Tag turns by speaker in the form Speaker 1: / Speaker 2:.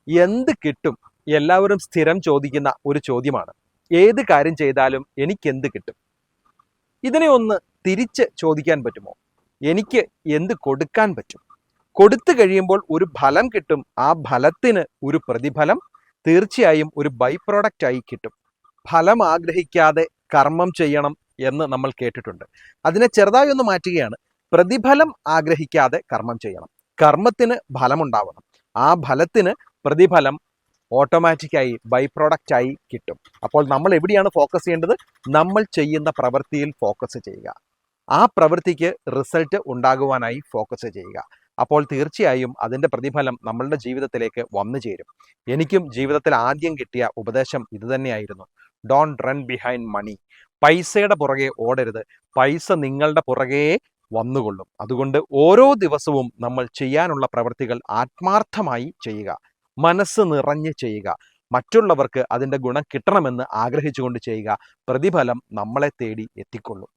Speaker 1: എന്ത് കിട്ടും? എല്ലാവരും സ്ഥിരം ചോദിക്കുന്ന ഒരു ചോദ്യമാണ്. ഏത് കാര്യം ചെയ്താലും എനിക്ക് എന്ത് കിട്ടും? ഇതിനെ ഒന്ന് തിരിച്ച് ചോദിക്കാൻ പറ്റുമോ? എനിക്ക് എന്ത് കൊടുക്കാൻ പറ്റും? കൊടുത്തു കഴിയുമ്പോൾ ഒരു ഫലം കിട്ടും. ആ ഫലത്തിന് ഒരു പ്രതിഫലം തീർച്ചയായും ഒരു ബൈ പ്രോഡക്റ്റ് ആയി കിട്ടും. ഫലം ആഗ്രഹിക്കാതെ കർമ്മം ചെയ്യണം എന്ന് നമ്മൾ കേട്ടിട്ടുണ്ട്. അതിനെ ചെറുതായി ഒന്ന് മാറ്റുകയാണ്. പ്രതിഫലം ആഗ്രഹിക്കാതെ കർമ്മം ചെയ്യണം. കർമ്മത്തിന് ഫലമുണ്ടാവണം. ആ ഫലത്തിന് പ്രതിഫലം ഓട്ടോമാറ്റിക്കായി ബൈ പ്രോഡക്റ്റ് ആയി കിട്ടും. അപ്പോൾ നമ്മൾ എവിടെയാണ് ഫോക്കസ് ചെയ്യേണ്ടത്? നമ്മൾ ചെയ്യുന്ന പ്രവൃത്തിയിൽ ഫോക്കസ് ചെയ്യുക. ആ പ്രവൃത്തിക്ക് റിസൾട്ട് ഉണ്ടാകുവാനായി ഫോക്കസ് ചെയ്യുക. അപ്പോൾ തീർച്ചയായും അതിൻ്റെ പ്രതിഫലം നമ്മളുടെ ജീവിതത്തിലേക്ക് വന്നു ചേരും. എനിക്കും ജീവിതത്തിൽ ആദ്യം കിട്ടിയ ഉപദേശം ഇതുതന്നെയായിരുന്നു. ഡോണ്ട് റൺ ബിഹൈൻഡ് മണി. പൈസയുടെ പുറകെ ഓടരുത്. പൈസ നിങ്ങളുടെ പുറകെ വന്നുകൊള്ളും. അതുകൊണ്ട് ഓരോ ദിവസവും നമ്മൾ ചെയ്യാനുള്ള പ്രവൃത്തികൾ ആത്മാർത്ഥമായി ചെയ്യുക. മനസ്സ് നിറഞ്ഞ് ചെയ്യുക. മറ്റുള്ളവർക്ക് അതിൻ്റെ ഗുണം കിട്ടണമെന്ന് ആഗ്രഹിച്ചുകൊണ്ട് ചെയ്യുക. പ്രതിഫലം നമ്മളെ തേടി എത്തിക്കൊള്ളും.